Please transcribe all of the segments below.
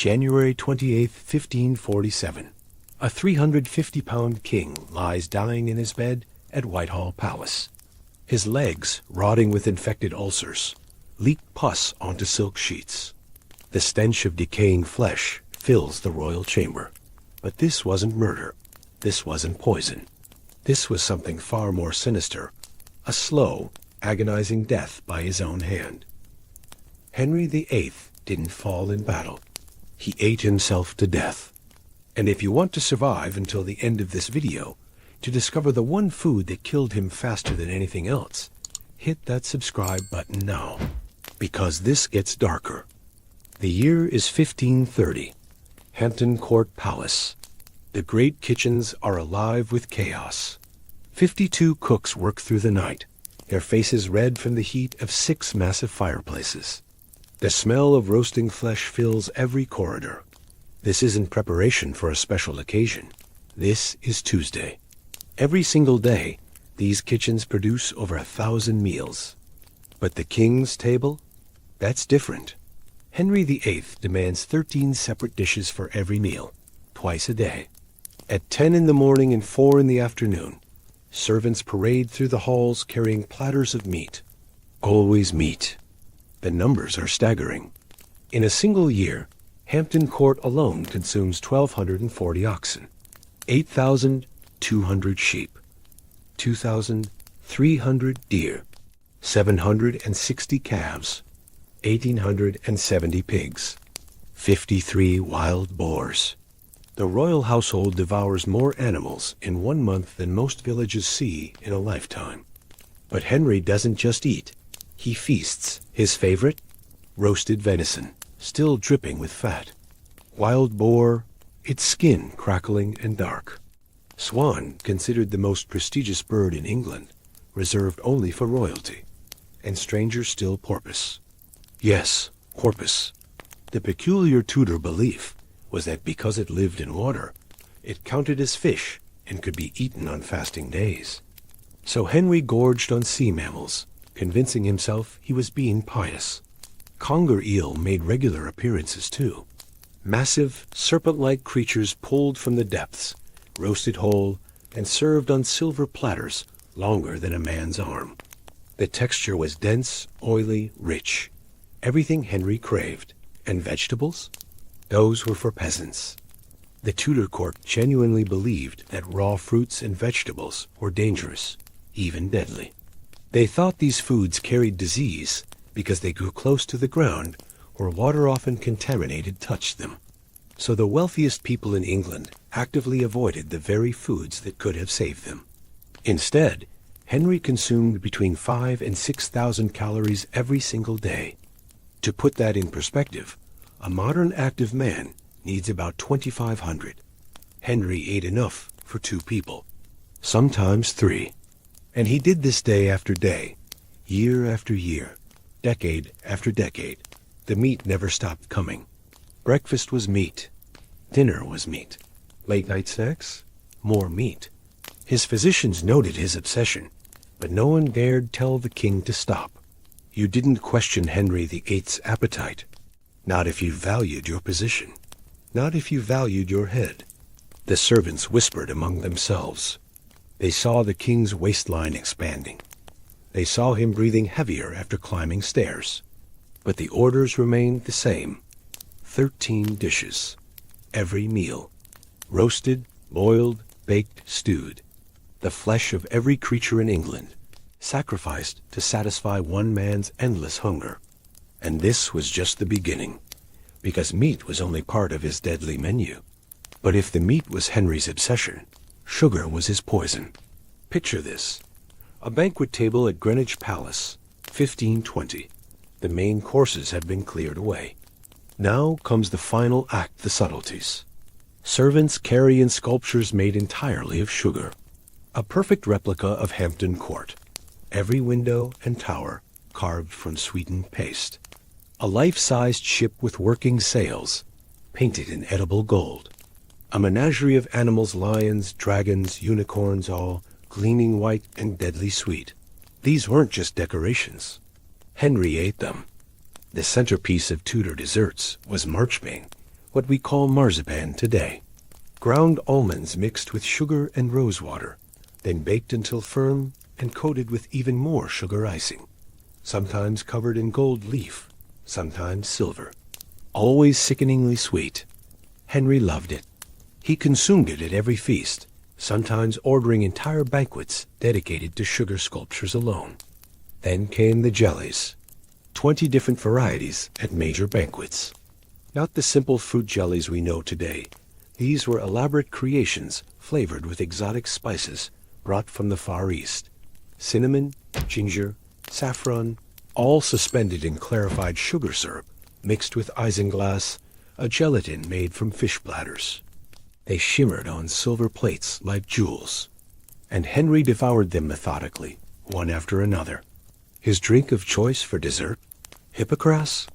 January 28th, 1547. A 350-pound king lies dying in his bed at Whitehall Palace. His legs, rotting with infected ulcers, leak pus onto silk sheets. The stench of decaying flesh fills the royal chamber. But this wasn't murder. This wasn't poison. This was something far more sinister, a slow, agonizing death by his own hand. Henry VIII didn't fall in battle. He ate himself to death. And if you want to survive until the end of this video, to discover the one food that killed him faster than anything else, hit that subscribe button now, because this gets darker. The year is 1530. Hampton Court Palace. The great kitchens are alive with chaos. 52 cooks work through the night, their faces red from the heat of 6 massive fireplaces. The smell of roasting flesh fills every corridor. This isn't preparation for a special occasion. This is Tuesday. Every single day, these kitchens produce over 1,000 meals. But the king's table? That's different. Henry VIII demands 13 separate dishes for every meal, twice a day. At 10 in the morning and 4 in the afternoon, servants parade through the halls carrying platters of meat. Always meat. The numbers are staggering. In a single year, Hampton Court alone consumes 1,240 oxen, 8,200 sheep, 2,300 deer, 760 calves, 1,870 pigs, 53 wild boars. The royal household devours more animals in 1 month than most villages see in a lifetime. But Henry doesn't just eat. He feasts. His favorite? Roasted venison, still dripping with fat. Wild boar, its skin crackling and dark. Swan, considered the most prestigious bird in England, reserved only for royalty. And stranger still, porpoise. Yes, porpoise. The peculiar Tudor belief was that because it lived in water, it counted as fish and could be eaten on fasting days. So Henry gorged on sea mammals, convincing himself he was being pious. Conger eel made regular appearances too. Massive, serpent-like creatures pulled from the depths, roasted whole, and served on silver platters longer than a man's arm. The texture was dense, oily, rich. Everything Henry craved. And vegetables? Those were for peasants. The Tudor court genuinely believed that raw fruits and vegetables were dangerous, even deadly. They thought these foods carried disease because they grew close to the ground where water often contaminated touched them. So the wealthiest people in England actively avoided the very foods that could have saved them. Instead, Henry consumed between 5,000 and 6,000 calories every single day. To put that in perspective, a modern active man needs about 2,500. Henry ate enough for 2 people, sometimes 3. And he did this day after day, year after year, decade after decade. The meat never stopped coming. Breakfast was meat. Dinner was meat. Late night snacks? More meat. His physicians noted his obsession, but no one dared tell the king to stop. You didn't question Henry VIII's appetite. Not if you valued your position. Not if you valued your head. The servants whispered among themselves. They saw the king's waistline expanding. They saw him breathing heavier after climbing stairs. But the orders remained the same. 13 dishes. Every meal. Roasted, boiled, baked, stewed. The flesh of every creature in England, sacrificed to satisfy one man's endless hunger. And this was just the beginning, because meat was only part of his deadly menu. But if the meat was Henry's obsession, sugar was his poison. Picture this. A banquet table at Greenwich Palace, 1520. The main courses have been cleared away. Now comes the final act, the subtleties. Servants carry in sculptures made entirely of sugar. A perfect replica of Hampton Court. Every window and tower carved from sweetened paste. A life-sized ship with working sails, painted in edible gold. A menagerie of animals, lions, dragons, unicorns, all gleaming white and deadly sweet. These weren't just decorations. Henry ate them. The centerpiece of Tudor desserts was marchpane, what we call marzipan today. Ground almonds mixed with sugar and rosewater, then baked until firm and coated with even more sugar icing, sometimes covered in gold leaf, sometimes silver. Always sickeningly sweet. Henry loved it. He consumed it at every feast, sometimes ordering entire banquets dedicated to sugar sculptures alone. Then came the jellies. 20 different varieties at major banquets. Not the simple fruit jellies we know today. These were elaborate creations flavored with exotic spices brought from the Far East. Cinnamon, ginger, saffron, all suspended in clarified sugar syrup, mixed with isinglass, a gelatin made from fish bladders. They shimmered on silver plates like jewels, and Henry devoured them methodically, one after another. His drink of choice for dessert? Hippocras?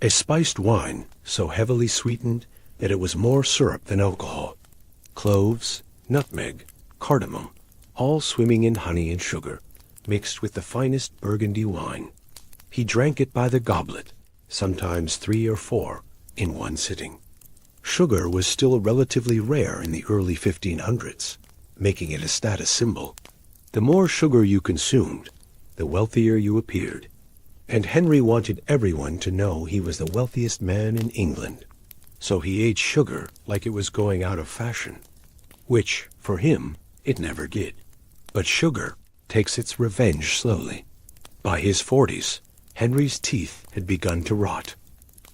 A spiced wine so heavily sweetened that it was more syrup than alcohol. Cloves, nutmeg, cardamom, all swimming in honey and sugar, mixed with the finest Burgundy wine. He drank it by the goblet, sometimes 3 or 4, in one sitting. Sugar was still relatively rare in the early 1500s, making it a status symbol. The more sugar you consumed, the wealthier you appeared. And Henry wanted everyone to know he was the wealthiest man in England. So he ate sugar like it was going out of fashion, which, for him, it never did. But sugar takes its revenge slowly. By his 40s, Henry's teeth had begun to rot.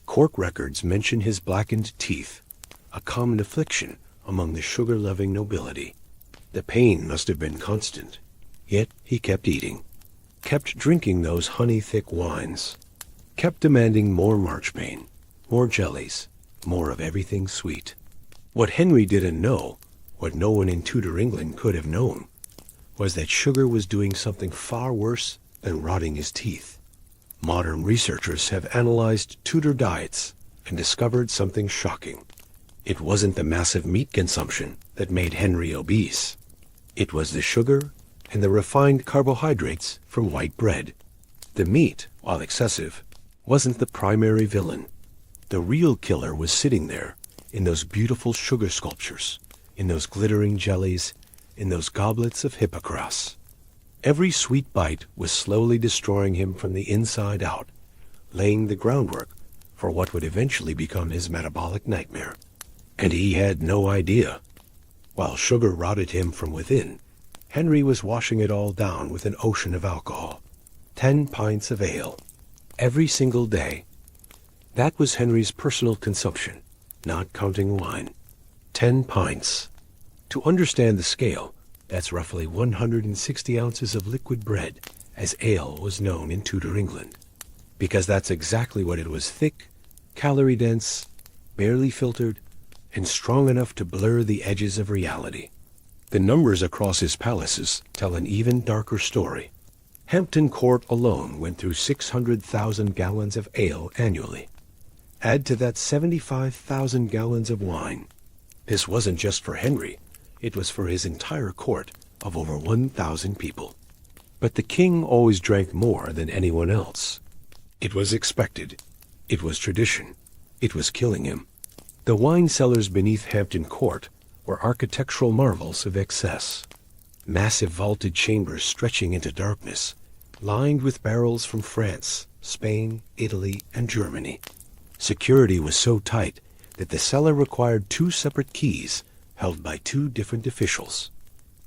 Court records mention his blackened teeth, a common affliction among the sugar-loving nobility. The pain must have been constant, yet he kept eating, kept drinking those honey-thick wines, kept demanding more marchpane, more jellies, more of everything sweet. What Henry didn't know, what no one in Tudor England could have known, was that sugar was doing something far worse than rotting his teeth. Modern researchers have analyzed Tudor diets and discovered something shocking. It wasn't the massive meat consumption that made Henry obese. It was the sugar and the refined carbohydrates from white bread. The meat, while excessive, wasn't the primary villain. The real killer was sitting there, in those beautiful sugar sculptures, in those glittering jellies, in those goblets of Hippocras. Every sweet bite was slowly destroying him from the inside out, laying the groundwork for what would eventually become his metabolic nightmare. And he had no idea. While sugar rotted him from within, Henry was washing it all down with an ocean of alcohol. 10 pints of ale, every single day. That was Henry's personal consumption, not counting wine. 10 pints. To understand the scale, that's roughly 160 ounces of liquid bread, as ale was known in Tudor England. Because that's exactly what it was: thick, calorie-dense, barely filtered, and strong enough to blur the edges of reality. The numbers across his palaces tell an even darker story. Hampton Court alone went through 600,000 gallons of ale annually. Add to that 75,000 gallons of wine. This wasn't just for Henry. It was for his entire court of over 1,000 people. But the king always drank more than anyone else. It was expected. It was tradition. It was killing him. The wine cellars beneath Hampton Court were architectural marvels of excess. Massive vaulted chambers stretching into darkness, lined with barrels from France, Spain, Italy, and Germany. Security was so tight that the cellar required 2 separate keys held by 2 different officials.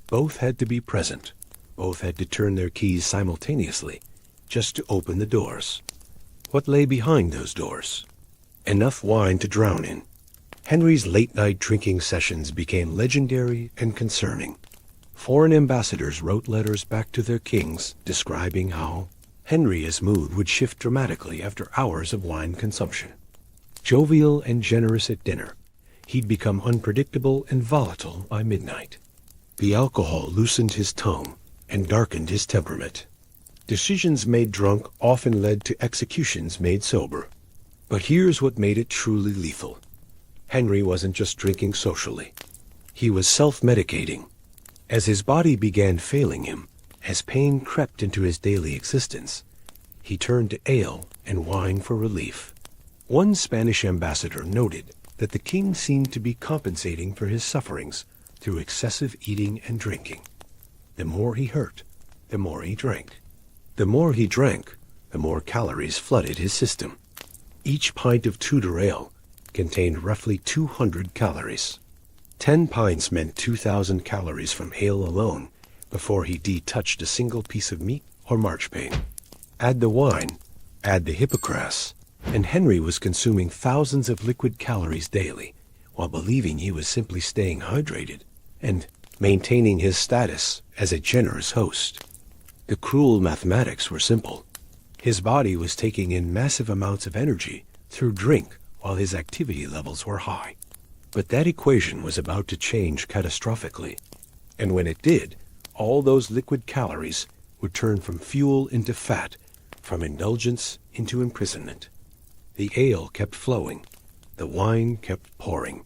Both had to be present. Both had to turn their keys simultaneously just to open the doors. What lay behind those doors? Enough wine to drown in. Henry's late-night drinking sessions became legendary and concerning. Foreign ambassadors wrote letters back to their kings describing how Henry's mood would shift dramatically after hours of wine consumption. Jovial and generous at dinner, he'd become unpredictable and volatile by midnight. The alcohol loosened his tongue and darkened his temperament. Decisions made drunk often led to executions made sober. But here's what made it truly lethal. Henry wasn't just drinking socially. He was self-medicating. As his body began failing him, as pain crept into his daily existence, he turned to ale and wine for relief. One Spanish ambassador noted that the king seemed to be compensating for his sufferings through excessive eating and drinking. The more he hurt, the more he drank. The more he drank, the more calories flooded his system. Each pint of Tudor ale contained roughly 200 calories. 10 pints meant 2,000 calories from ale alone before he touched a single piece of meat or marchpane. Add the wine, add the hippocras, and Henry was consuming thousands of liquid calories daily while believing he was simply staying hydrated and maintaining his status as a generous host. The cruel mathematics were simple. His body was taking in massive amounts of energy through drink while his activity levels were high. But that equation was about to change catastrophically. And when it did, all those liquid calories would turn from fuel into fat, from indulgence into imprisonment. The ale kept flowing, the wine kept pouring,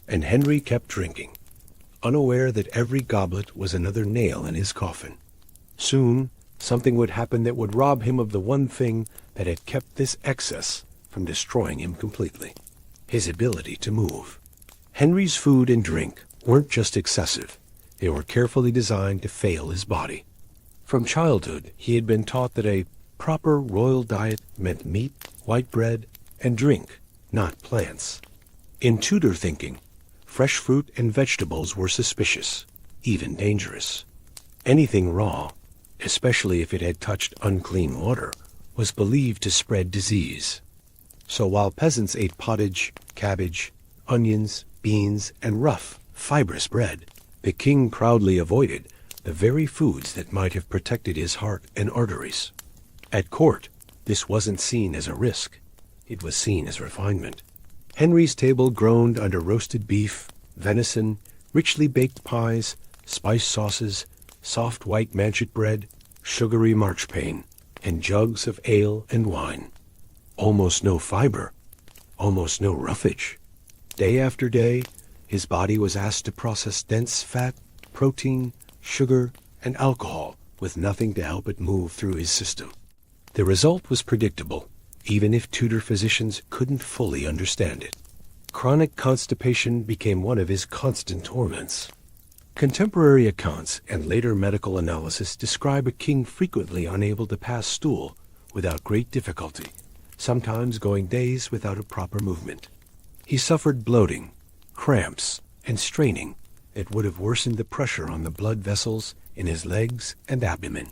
and Henry kept drinking, unaware that every goblet was another nail in his coffin. Soon, something would happen that would rob him of the one thing that had kept this excess from destroying him completely: his ability to move. Henry's food and drink weren't just excessive, they were carefully designed to fail his body. From childhood, he had been taught that a proper royal diet meant meat, white bread, and drink, not plants. In Tudor thinking, fresh fruit and vegetables were suspicious, even dangerous. Anything raw, especially if it had touched unclean water, was believed to spread disease. So while peasants ate pottage, cabbage, onions, beans, and rough, fibrous bread, the king proudly avoided the very foods that might have protected his heart and arteries. At court, this wasn't seen as a risk. It was seen as refinement. Henry's table groaned under roasted beef, venison, richly baked pies, spiced sauces, soft white manchet bread, sugary marchpane, and jugs of ale and wine. Almost no fiber, almost no roughage. Day after day, his body was asked to process dense fat, protein, sugar, and alcohol with nothing to help it move through his system. The result was predictable, even if Tudor physicians couldn't fully understand it. Chronic constipation became one of his constant torments. Contemporary accounts and later medical analysis describe a king frequently unable to pass stool without great difficulty, sometimes going days without a proper movement. He suffered bloating, cramps, and straining that would have worsened the pressure on the blood vessels in his legs and abdomen.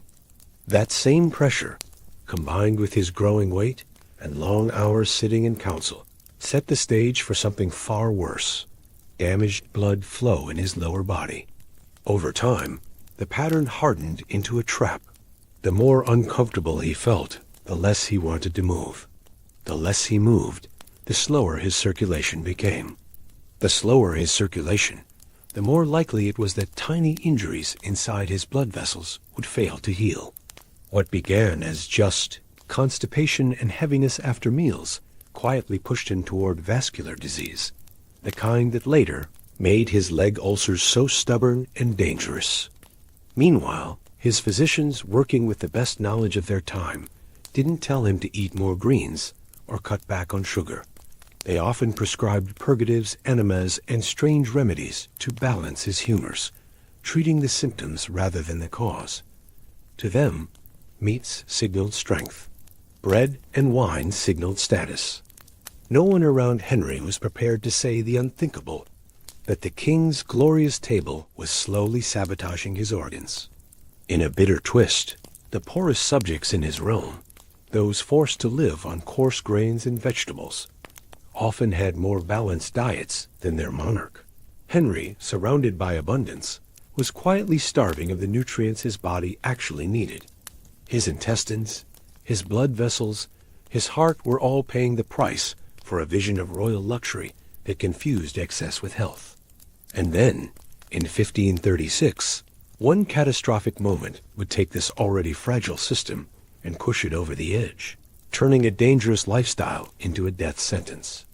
That same pressure, combined with his growing weight and long hours sitting in council, set the stage for something far worse: damaged blood flow in his lower body. Over time, the pattern hardened into a trap. The more uncomfortable he felt, the less he wanted to move. The less he moved, the slower his circulation became. The slower his circulation, the more likely it was that tiny injuries inside his blood vessels would fail to heal. What began as just constipation and heaviness after meals quietly pushed him toward vascular disease, the kind that later made his leg ulcers so stubborn and dangerous. Meanwhile, his physicians, working with the best knowledge of their time, didn't tell him to eat more greens or cut back on sugar. They often prescribed purgatives, enemas, and strange remedies to balance his humors, treating the symptoms rather than the cause. To them, meats signaled strength. Bread and wine signaled status. No one around Henry was prepared to say the unthinkable, that the king's glorious table was slowly sabotaging his organs. In a bitter twist, the poorest subjects in his realm, those forced to live on coarse grains and vegetables, often had more balanced diets than their monarch. Henry, surrounded by abundance, was quietly starving of the nutrients his body actually needed. His intestines, his blood vessels, his heart were all paying the price for a vision of royal luxury that confused excess with health. And then, in 1536, one catastrophic moment would take this already fragile system and push it over the edge, turning a dangerous lifestyle into a death sentence.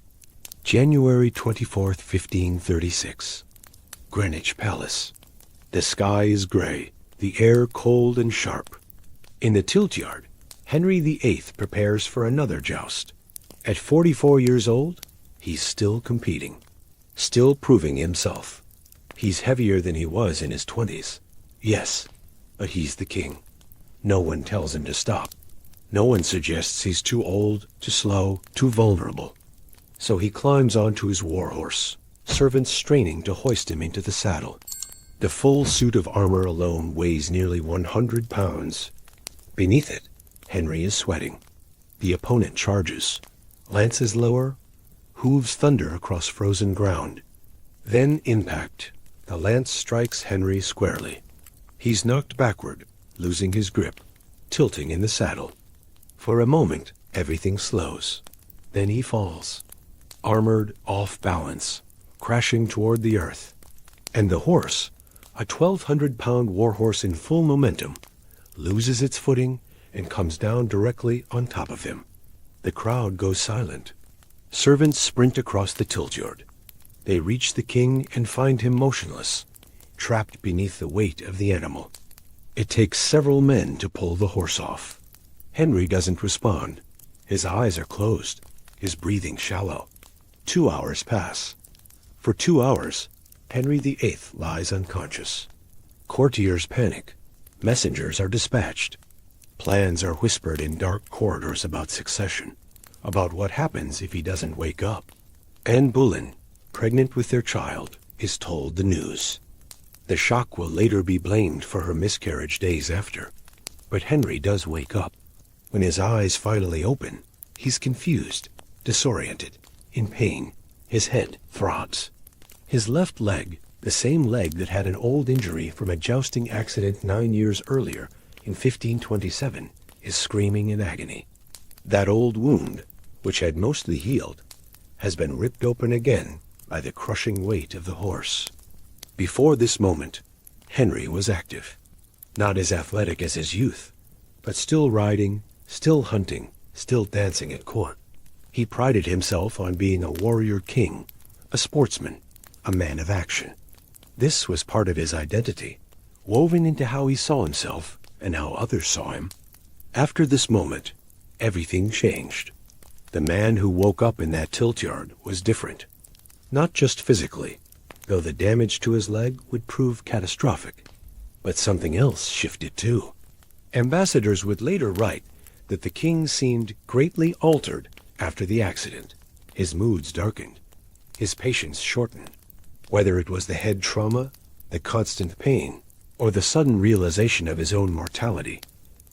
January 24th, 1536. Greenwich Palace. The sky is gray, the air cold and sharp. In the tilt yard, Henry VIII prepares for another joust. At 44 years old, He's still competing, still proving himself. He's heavier than he was in his 20s. Yes, but he's the king. No one tells him to stop. No one suggests he's too old, too slow, too vulnerable. So he climbs onto his warhorse, servants straining to hoist him into the saddle. The full suit of armor alone weighs nearly 100 pounds. Beneath it, Henry is sweating. The opponent charges. Lances lower, hooves thunder across frozen ground. Then impact. The lance strikes Henry squarely. He's knocked backward, losing his grip, tilting in the saddle. For a moment, everything slows. Then he falls, armored, off balance, crashing toward the earth. And the horse, a 1,200-pound warhorse in full momentum, loses its footing and comes down directly on top of him. The crowd goes silent. Servants sprint across the tiltyard. They reach the king and find him motionless, trapped beneath the weight of the animal. It takes several men to pull the horse off. Henry doesn't respond. His eyes are closed, his breathing shallow. 2 hours pass. For 2 hours, Henry VIII lies unconscious. Courtiers panic. Messengers are dispatched. Plans are whispered in dark corridors about succession, about what happens if he doesn't wake up. Anne Boleyn, pregnant with their child, is told the news. The shock will later be blamed for her miscarriage days after. But Henry does wake up. When his eyes finally open, he's confused, disoriented, in pain. His head throbs. His left leg, the same leg that had an old injury from a jousting accident 9 years earlier, in 1527, is screaming in agony. That old wound, which had mostly healed, has been ripped open again by the crushing weight of the horse. Before this moment, Henry was active. Not as athletic as his youth, but still riding, still hunting, still dancing at court. He prided himself on being a warrior king, a sportsman, a man of action. This was part of his identity, woven into how he saw himself and how others saw him. After this moment, everything changed. The man who woke up in that tiltyard was different. Not just physically, though the damage to his leg would prove catastrophic, but something else shifted too. Ambassadors would later write that the king seemed greatly altered after the accident. His moods darkened. His patience shortened. Whether it was the head trauma, the constant pain, or the sudden realization of his own mortality,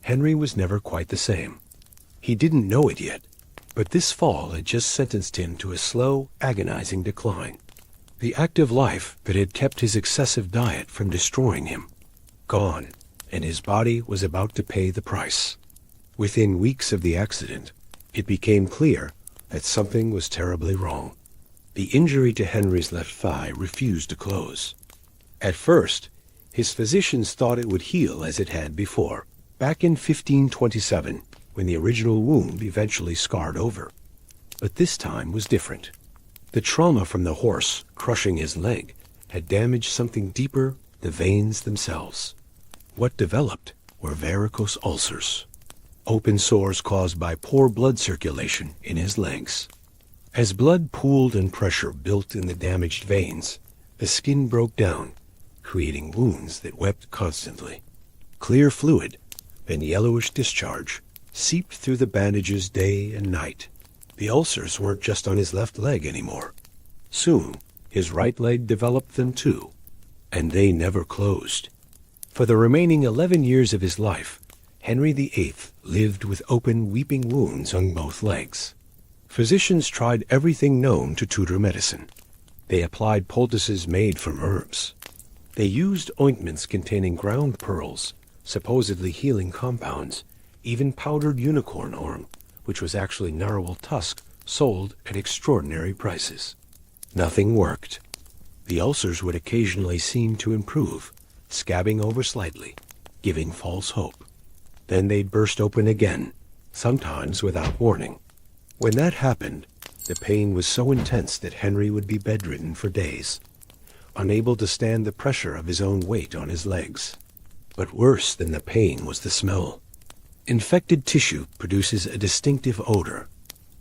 Henry was never quite the same. He didn't know it yet, but this fall had just sentenced him to a slow, agonizing decline. The active life that had kept his excessive diet from destroying him, gone, and his body was about to pay the price. Within weeks of the accident, it became clear that something was terribly wrong. The injury to Henry's left thigh refused to close. At first, his physicians thought it would heal as it had before, back in 1527, when the original wound eventually scarred over. But this time was different. The trauma from the horse crushing his leg had damaged something deeper, the veins themselves. What developed were varicose ulcers, open sores caused by poor blood circulation in his legs. As blood pooled and pressure built in the damaged veins, the skin broke down, creating wounds that wept constantly. Clear fluid, then yellowish discharge, seeped through the bandages day and night. The ulcers weren't just on his left leg anymore. Soon, his right leg developed them too, and they never closed. For the remaining 11 years of his life, Henry VIII lived with open, weeping wounds on both legs. Physicians tried everything known to Tudor medicine. They applied poultices made from herbs. They used ointments containing ground pearls, supposedly healing compounds, even powdered unicorn horn, which was actually narwhal tusk, sold at extraordinary prices. Nothing worked. The ulcers would occasionally seem to improve, scabbing over slightly, giving false hope. Then they'd burst open again, sometimes without warning. When that happened, the pain was so intense that Henry would be bedridden for days, unable to stand the pressure of his own weight on his legs. But worse than the pain was the smell. Infected tissue produces a distinctive odor,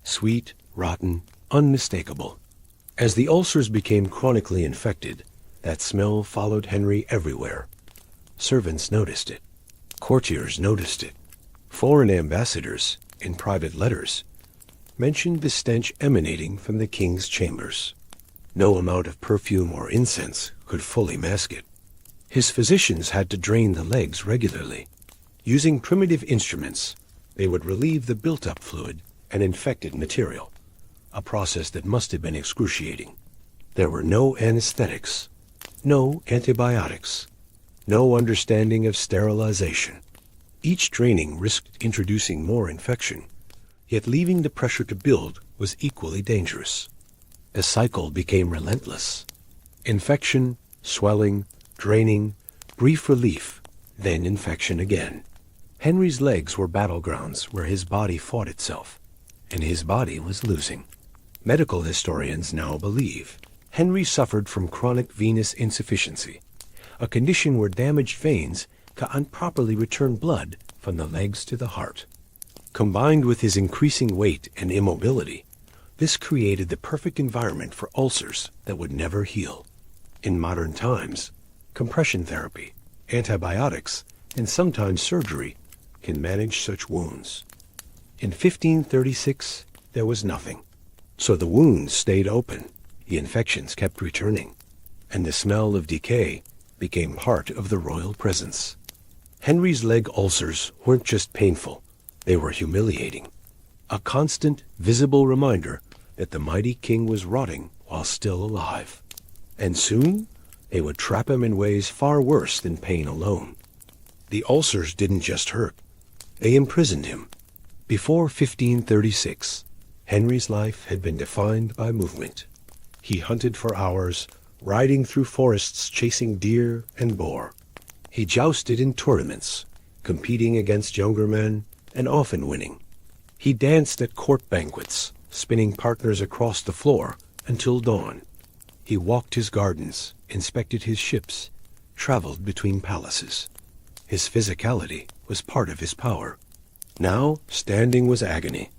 sweet, rotten, unmistakable. As the ulcers became chronically infected, that smell followed Henry everywhere. Servants noticed it. Courtiers noticed it. Foreign ambassadors, in private letters, mentioned the stench emanating from the king's chambers. No amount of perfume or incense could fully mask it. His physicians had to drain the legs regularly. Using primitive instruments, they would relieve the built-up fluid and infected material, a process that must have been excruciating. There were no anesthetics, no antibiotics, no understanding of sterilization. Each draining risked introducing more infection, yet leaving the pressure to build was equally dangerous. The cycle became relentless. Infection, swelling, draining, brief relief, then infection again. Henry's legs were battlegrounds where his body fought itself, and his body was losing. Medical historians now believe Henry suffered from chronic venous insufficiency, a condition where damaged veins can't properly return blood from the legs to the heart. Combined with his increasing weight and immobility, this created the perfect environment for ulcers that would never heal. In modern times, compression therapy, antibiotics, and sometimes surgery can manage such wounds. In 1536, there was nothing. So the wounds stayed open, the infections kept returning, and the smell of decay became part of the royal presence. Henry's leg ulcers weren't just painful, they were humiliating. A constant, visible reminder that the mighty king was rotting while still alive. And soon, they would trap him in ways far worse than pain alone. The ulcers didn't just hurt, they imprisoned him. Before 1536, Henry's life had been defined by movement. He hunted for hours, riding through forests chasing deer and boar. He jousted in tournaments, competing against younger men and often winning. He danced at court banquets, spinning partners across the floor until dawn. He walked his gardens, inspected his ships, traveled between palaces. His physicality was part of his power. Now, standing was agony.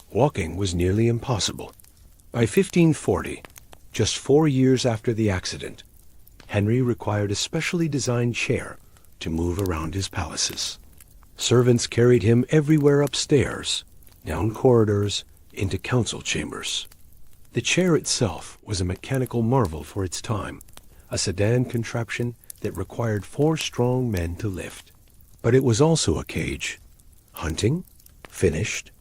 Walking was nearly impossible. By 1540, just 4 years after the accident, Henry required a specially designed chair to move around his palaces. Servants carried him everywhere upstairs, down corridors, into council chambers. The chair itself was a mechanical marvel for its time, a sedan contraption that required 4 strong men to lift. But it was also a cage. Hunting? Finished.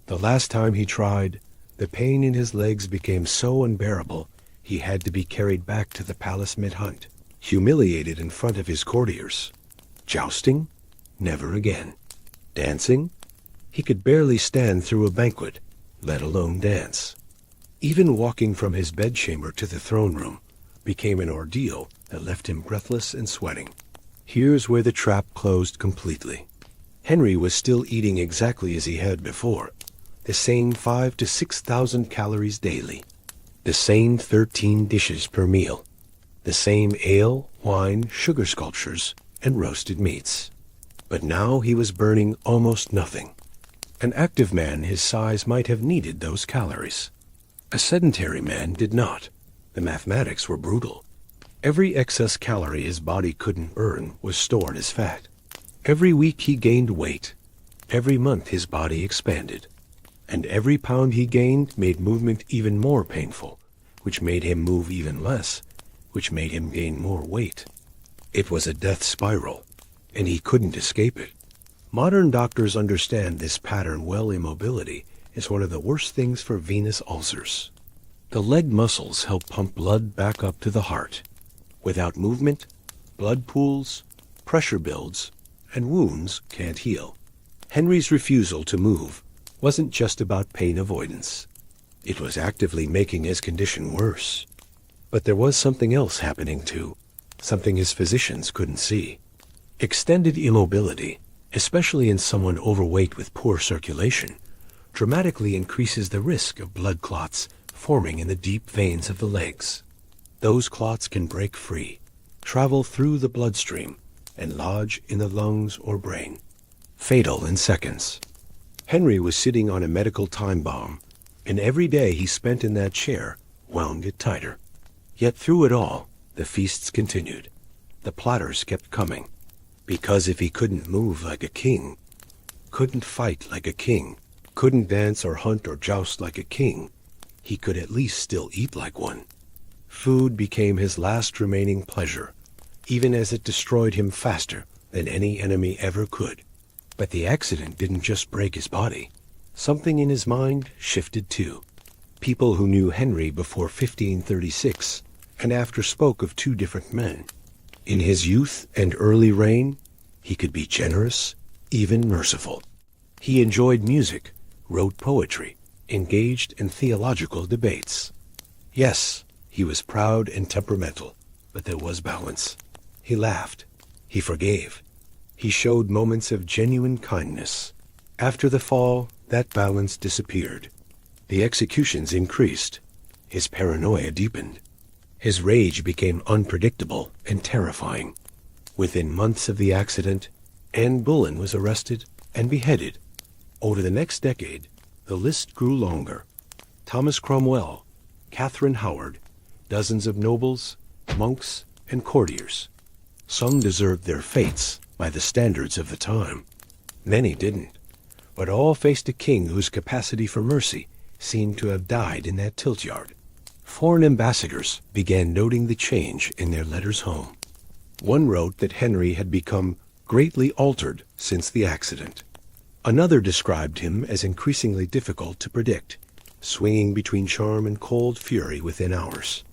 The last time he tried, the pain in his legs became so unbearable he had to be carried back to the palace mid-hunt, humiliated in front of his courtiers. Jousting? Never again. Dancing? He could barely stand through a banquet, let alone dance. Even walking from his bedchamber to the throne room became an ordeal that left him breathless and sweating. Here's where the trap closed completely. Henry was still eating exactly as he had before, the same 5,000 to 6,000 calories daily, the same 13 dishes per meal, the same ale, wine, sugar sculptures, and roasted meats. But now he was burning almost nothing. An active man his size might have needed those calories. A sedentary man did not. The mathematics were brutal. Every excess calorie his body couldn't burn was stored as fat. Every week he gained weight. Every month his body expanded. And every pound he gained made movement even more painful, which made him move even less, which made him gain more weight. It was a death spiral, and he couldn't escape it. Modern doctors understand this pattern well. Immobility is one of the worst things for venous ulcers. The leg muscles help pump blood back up to the heart. Without movement, blood pools, pressure builds, and wounds can't heal. Henry's refusal to move wasn't just about pain avoidance. It was actively making his condition worse. But there was something else happening too, something his physicians couldn't see. Extended immobility, especially in someone overweight with poor circulation, dramatically increases the risk of blood clots forming in the deep veins of the legs. Those clots can break free, travel through the bloodstream, and lodge in the lungs or brain. Fatal in seconds. Henry was sitting on a medical time bomb, and every day he spent in that chair wound it tighter. Yet through it all, the feasts continued. The platters kept coming, because if he couldn't move like a king, couldn't fight like a king, couldn't dance or hunt or joust like a king, he could at least still eat like one. Food became his last remaining pleasure, even as it destroyed him faster than any enemy ever could. But the accident didn't just break his body. Something in his mind shifted too. People who knew Henry before 1536 and after spoke of two different men. In his youth and early reign, he could be generous, even merciful. He enjoyed music, wrote poetry, engaged in theological debates. Yes, he was proud and temperamental, but there was balance. He laughed. He forgave. He showed moments of genuine kindness. After the fall, that balance disappeared. The executions increased. His paranoia deepened. His rage became unpredictable and terrifying. Within months of the accident, Anne Boleyn was arrested and beheaded. Over the next decade, the list grew longer. Thomas Cromwell, Catherine Howard, dozens of nobles, monks, and courtiers. Some deserved their fates by the standards of the time. Many didn't, but all faced a king whose capacity for mercy seemed to have died in that tilt-yard. Foreign ambassadors began noting the change in their letters home. One wrote that Henry had become greatly altered since the accident. Another described him as increasingly difficult to predict, swinging between charm and cold fury within hours.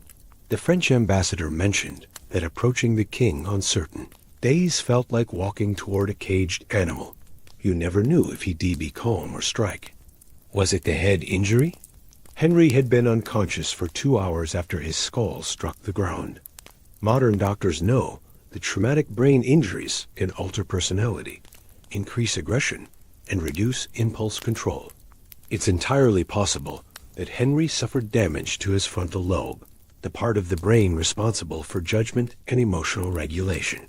The French ambassador mentioned that approaching the king uncertain, days felt like walking toward a caged animal. You never knew if he'd be calm or strike. Was it the head injury? Henry had been unconscious for 2 hours after his skull struck the ground. Modern doctors know that traumatic brain injuries can alter personality, increase aggression, and reduce impulse control. It's entirely possible that Henry suffered damage to his frontal lobe, the part of the brain responsible for judgment and emotional regulation.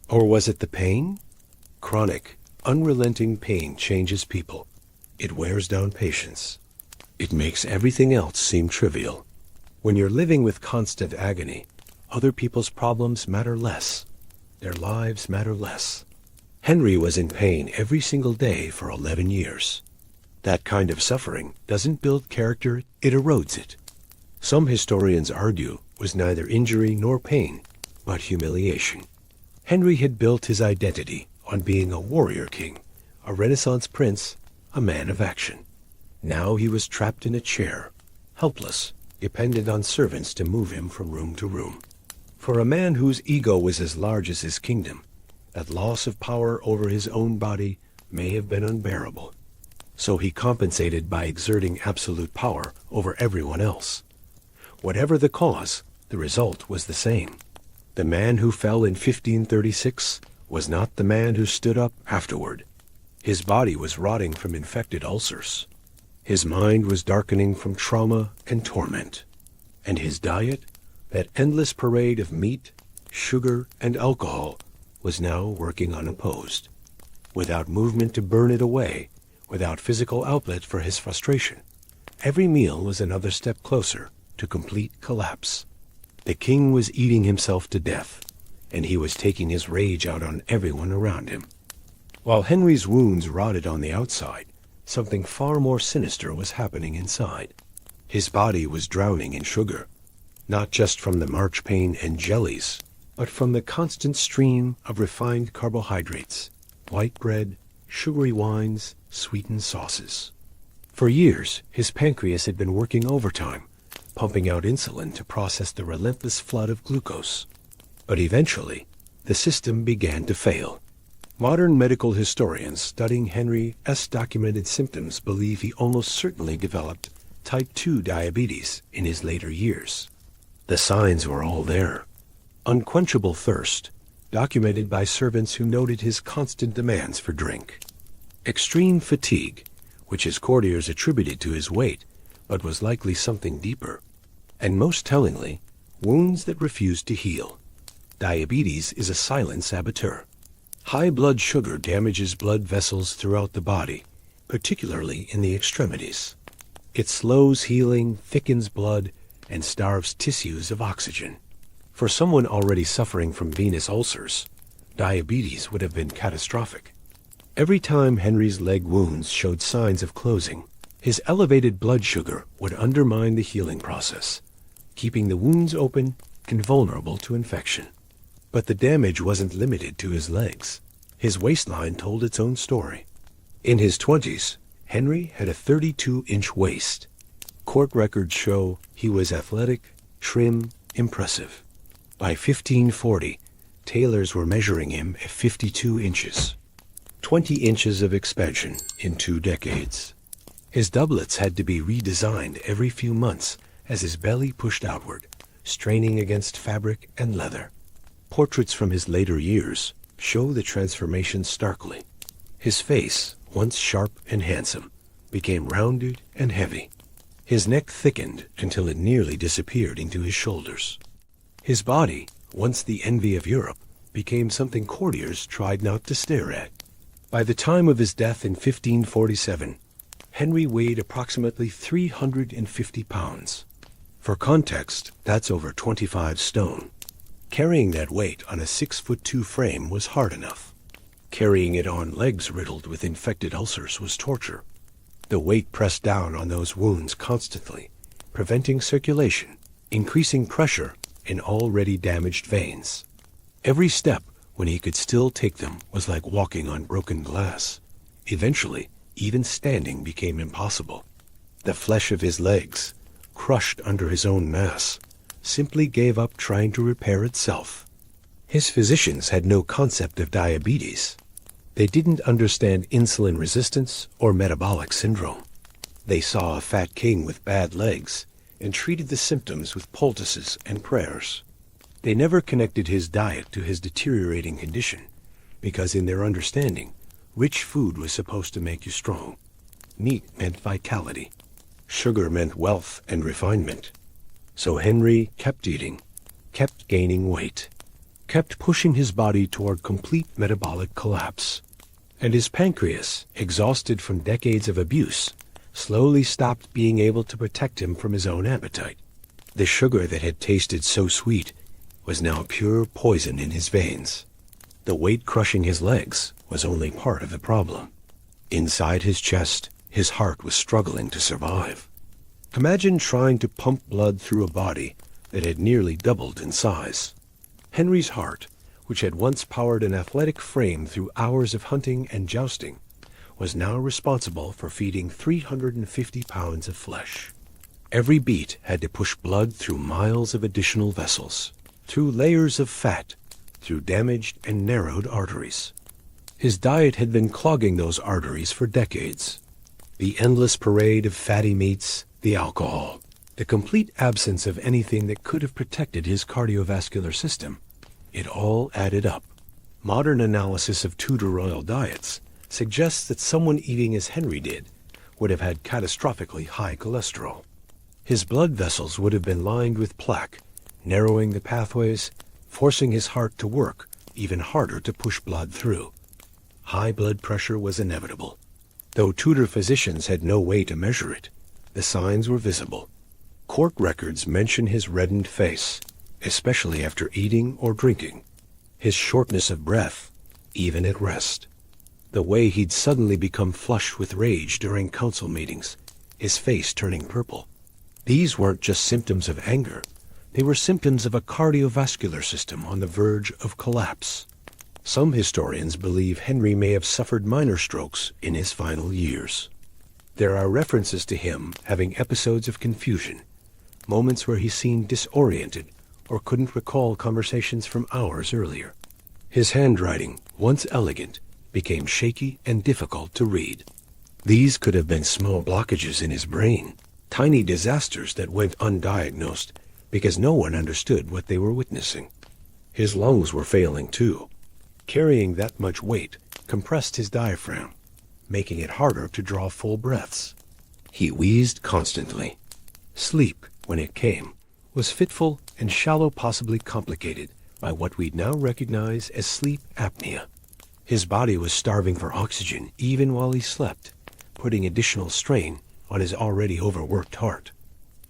Or was it the pain? Chronic, unrelenting pain changes people. It wears down patience. It makes everything else seem trivial. When you're living with constant agony, other people's problems matter less. Their lives matter less. Henry was in pain every single day for 11 years. That kind of suffering doesn't build character, it erodes it. Some historians argue it was neither injury nor pain, but humiliation. Henry had built his identity on being a warrior king, a Renaissance prince, a man of action. Now he was trapped in a chair, helpless, dependent on servants to move him from room to room. For a man whose ego was as large as his kingdom, that loss of power over his own body may have been unbearable. So he compensated by exerting absolute power over everyone else. Whatever the cause, the result was the same. The man who fell in 1536 was not the man who stood up afterward. His body was rotting from infected ulcers. His mind was darkening from trauma and torment. And his diet, that endless parade of meat, sugar, and alcohol, was now working unopposed. Without movement to burn it away, without physical outlet for his frustration, every meal was another step closer to complete collapse. The king was eating himself to death, and he was taking his rage out on everyone around him. While Henry's wounds rotted on the outside, something far more sinister was happening inside. His body was drowning in sugar, not just from the marchpane and jellies, but from the constant stream of refined carbohydrates, white bread, sugary wines, sweetened sauces. For years, his pancreas had been working overtime, pumping out insulin to process the relentless flood of glucose. But eventually, the system began to fail. Modern medical historians studying Henry's documented symptoms believe he almost certainly developed type 2 diabetes in his later years. The signs were all there. Unquenchable thirst, documented by servants who noted his constant demands for drink. Extreme fatigue, which his courtiers attributed to his weight, but was likely something deeper. And most tellingly, wounds that refused to heal. Diabetes is a silent saboteur. High blood sugar damages blood vessels throughout the body, particularly in the extremities. It slows healing, thickens blood, and starves tissues of oxygen. For someone already suffering from venous ulcers, diabetes would have been catastrophic. Every time Henry's leg wounds showed signs of closing, his elevated blood sugar would undermine the healing process, keeping the wounds open and vulnerable to infection. But the damage wasn't limited to his legs. His waistline told its own story. In his 20s, Henry had a 32-inch waist. Court records show he was athletic, trim, impressive. By 1540, tailors were measuring him at 52 inches. 20 inches of expansion in 2 decades. His doublets had to be redesigned every few months as his belly pushed outward, straining against fabric and leather. Portraits from his later years show the transformation starkly. His face, once sharp and handsome, became rounded and heavy. His neck thickened until it nearly disappeared into his shoulders. His body, once the envy of Europe, became something courtiers tried not to stare at. By the time of his death in 1547, Henry weighed approximately 350 pounds. For context, that's over 25 stone. Carrying that weight on a 6'2" frame was hard enough. Carrying it on legs riddled with infected ulcers was torture. The weight pressed down on those wounds constantly, preventing circulation, increasing pressure in already damaged veins. Every step, when he could still take them, was like walking on broken glass. Eventually, even standing became impossible. The flesh of his legs, crushed under his own mass, simply gave up trying to repair itself. His physicians had no concept of diabetes. They didn't understand insulin resistance or metabolic syndrome. They saw a fat king with bad legs and treated the symptoms with poultices and prayers. They never connected his diet to his deteriorating condition, because in their understanding, rich food was supposed to make you strong. Meat meant vitality. Sugar meant wealth and refinement. So Henry kept eating, kept gaining weight, kept pushing his body toward complete metabolic collapse. And his pancreas, exhausted from decades of abuse, slowly stopped being able to protect him from his own appetite. The sugar that had tasted so sweet was now pure poison in his veins. The weight crushing his legs was only part of the problem. Inside his chest, his heart was struggling to survive. Imagine trying to pump blood through a body that had nearly doubled in size. Henry's heart, which had once powered an athletic frame through hours of hunting and jousting, was now responsible for feeding 350 pounds of flesh. Every beat had to push blood through miles of additional vessels, through layers of fat, through damaged and narrowed arteries. His diet had been clogging those arteries for decades. The endless parade of fatty meats, the alcohol, the complete absence of anything that could have protected his cardiovascular system, it all added up. Modern analysis of Tudor royal diets suggests that someone eating as Henry did would have had catastrophically high cholesterol. His blood vessels would have been lined with plaque, narrowing the pathways, forcing his heart to work even harder to push blood through. High blood pressure was inevitable. Though Tudor physicians had no way to measure it, the signs were visible. Court records mention his reddened face, especially after eating or drinking, his shortness of breath, even at rest, the way he'd suddenly become flushed with rage during council meetings, his face turning purple. These weren't just symptoms of anger. They were symptoms of a cardiovascular system on the verge of collapse. Some historians believe Henry may have suffered minor strokes in his final years. There are references to him having episodes of confusion, moments where he seemed disoriented or couldn't recall conversations from hours earlier. His handwriting, once elegant, became shaky and difficult to read. These could have been small blockages in his brain, tiny disasters that went undiagnosed because no one understood what they were witnessing. His lungs were failing too. Carrying that much weight compressed his diaphragm, making it harder to draw full breaths. He wheezed constantly. Sleep, when it came, was fitful and shallow, possibly complicated by what we'd now recognize as sleep apnea. His body was starving for oxygen even while he slept, putting additional strain on his already overworked heart.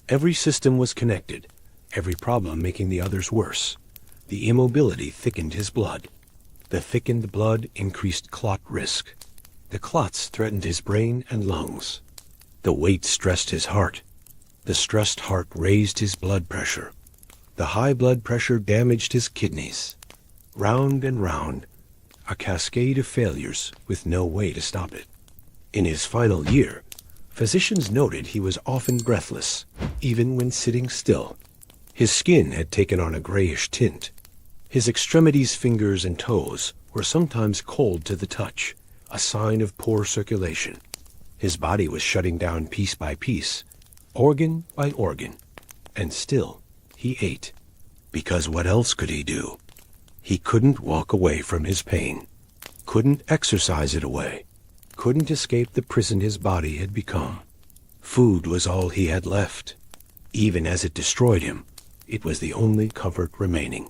Every system was connected, every problem making the others worse. The immobility thickened his blood. The thickened blood increased clot risk. The clots threatened his brain and lungs. The weight stressed his heart. The stressed heart raised his blood pressure. The high blood pressure damaged his kidneys. Round and round, a cascade of failures with no way to stop it. In his final year, physicians noted he was often breathless, even when sitting still. His skin had taken on a grayish tint. His extremities, fingers, and toes were sometimes cold to the touch, a sign of poor circulation. His body was shutting down piece by piece, organ by organ, and still he ate. Because what else could he do? He couldn't walk away from his pain, couldn't exercise it away, couldn't escape the prison his body had become. Food was all he had left. Even as it destroyed him, it was the only comfort remaining.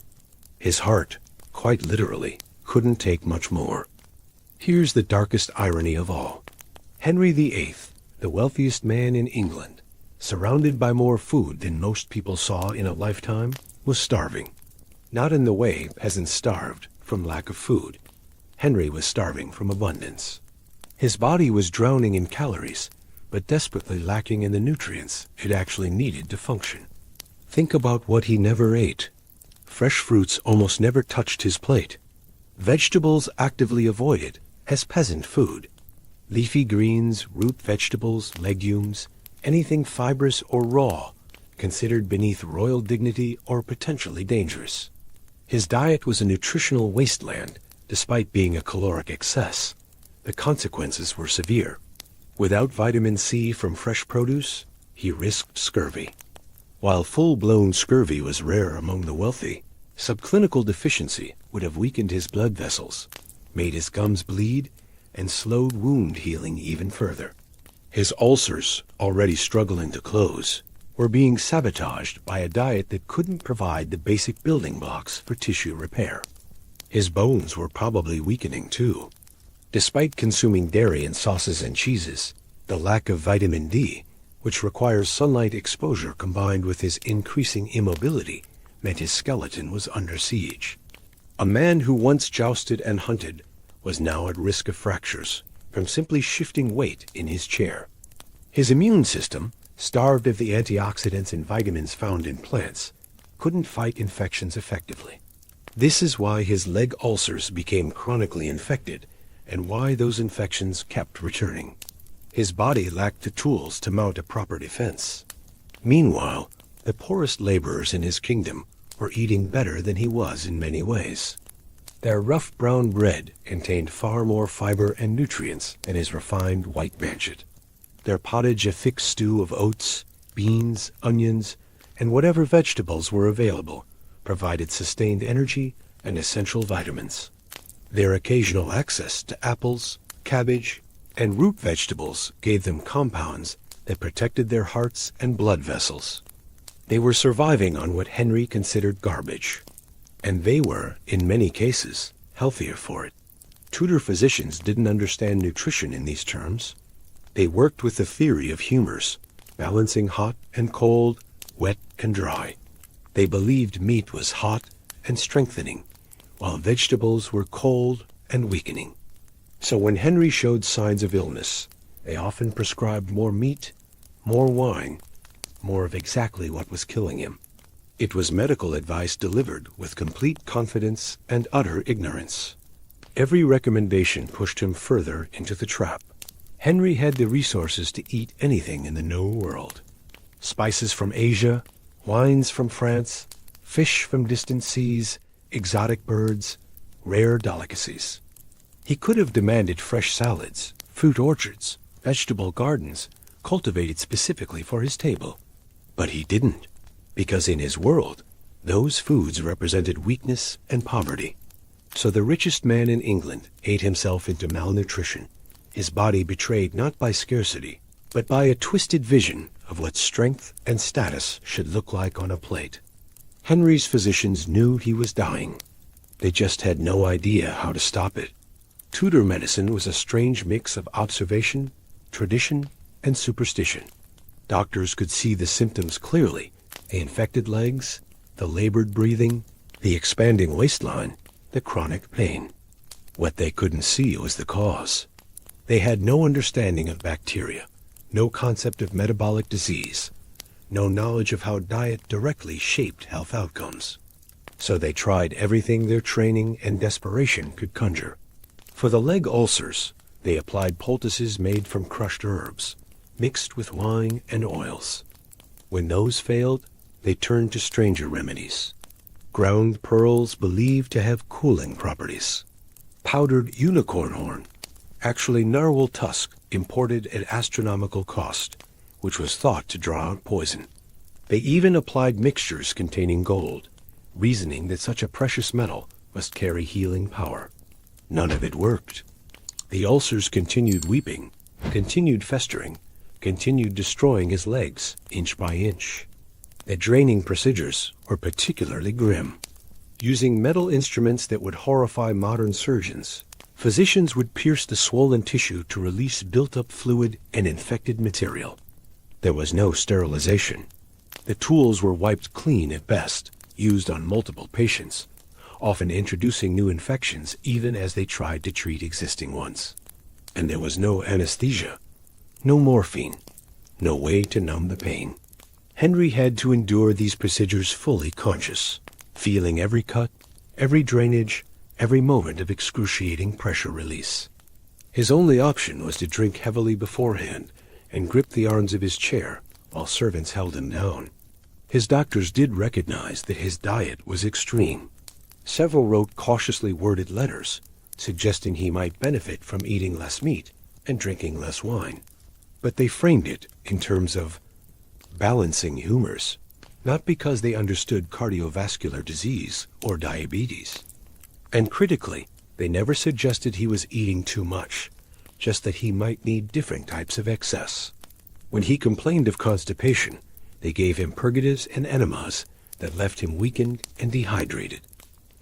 His heart, quite literally, couldn't take much more. Here's the darkest irony of all. Henry VIII, the wealthiest man in England, surrounded by more food than most people saw in a lifetime, was starving. Not in the way peasants starved from lack of food. Henry was starving from abundance. His body was drowning in calories, but desperately lacking in the nutrients it actually needed to function. Think about what he never ate. Fresh fruits almost never touched his plate. Vegetables actively avoided as peasant food. Leafy greens, root vegetables, legumes, anything fibrous or raw, considered beneath royal dignity or potentially dangerous. His diet was a nutritional wasteland, despite being a caloric excess. The consequences were severe. Without vitamin C from fresh produce, he risked scurvy. While full-blown scurvy was rare among the wealthy, subclinical deficiency would have weakened his blood vessels, made his gums bleed, and slowed wound healing even further. His ulcers, already struggling to close, were being sabotaged by a diet that couldn't provide the basic building blocks for tissue repair. His bones were probably weakening too. Despite consuming dairy and sauces and cheeses, the lack of vitamin D, which requires sunlight exposure combined with his increasing immobility, meant his skeleton was under siege. A man who once jousted and hunted was now at risk of fractures from simply shifting weight in his chair. His immune system, starved of the antioxidants and vitamins found in plants, couldn't fight infections effectively. This is why his leg ulcers became chronically infected, and why those infections kept returning. His body lacked the tools to mount a proper defense. Meanwhile, the poorest laborers in his kingdom were eating better than he was in many ways. Their rough brown bread contained far more fiber and nutrients than his refined white banchet. Their pottage a thick stew of oats, beans, onions, and whatever vegetables were available provided sustained energy and essential vitamins. Their occasional access to apples, cabbage, and root vegetables gave them compounds that protected their hearts and blood vessels. They were surviving on what Henry considered garbage, and they were, in many cases, healthier for it. Tudor physicians didn't understand nutrition in these terms. They worked with the theory of humors, balancing hot and cold, wet and dry. They believed meat was hot and strengthening, while vegetables were cold and weakening. So when Henry showed signs of illness, they often prescribed more meat, more wine, more of exactly what was killing him. It was medical advice delivered with complete confidence and utter ignorance. Every recommendation pushed him further into the trap. Henry had the resources to eat anything in the known world. Spices from Asia, wines from France, fish from distant seas, exotic birds, rare delicacies. He could have demanded fresh salads, fruit orchards, vegetable gardens, cultivated specifically for his table. But he didn't, because in his world, those foods represented weakness and poverty. So the richest man in England ate himself into malnutrition, his body betrayed not by scarcity, but by a twisted vision of what strength and status should look like on a plate. Henry's physicians knew he was dying. They just had no idea how to stop it. Tudor medicine was a strange mix of observation, tradition, and superstition. Doctors could see the symptoms clearly: the infected legs, the labored breathing, the expanding waistline, the chronic pain. What they couldn't see was the cause. They had no understanding of bacteria, no concept of metabolic disease, no knowledge of how diet directly shaped health outcomes. So they tried everything their training and desperation could conjure. For the leg ulcers, they applied poultices made from crushed herbs, mixed with wine and oils. When those failed, they turned to stranger remedies. Ground pearls believed to have cooling properties. Powdered unicorn horn, actually narwhal tusk imported at astronomical cost, which was thought to draw out poison. They even applied mixtures containing gold, reasoning that such a precious metal must carry healing power. None of it worked. The ulcers continued weeping, continued festering, continued destroying his legs inch by inch. The draining procedures were particularly grim. Using metal instruments that would horrify modern surgeons, physicians would pierce the swollen tissue to release built-up fluid and infected material. There was no sterilization. The tools were wiped clean at best, used on multiple patients, often introducing new infections even as they tried to treat existing ones. And there was no anesthesia, no morphine, no way to numb the pain. Henry had to endure these procedures fully conscious, feeling every cut, every drainage, every moment of excruciating pressure release. His only option was to drink heavily beforehand and grip the arms of his chair while servants held him down. His doctors did recognize that his diet was extreme. Several wrote cautiously worded letters, suggesting he might benefit from eating less meat and drinking less wine. But they framed it in terms of balancing humors, not because they understood cardiovascular disease or diabetes. And critically, they never suggested he was eating too much, just that he might need different types of excess. When he complained of constipation, they gave him purgatives and enemas that left him weakened and dehydrated.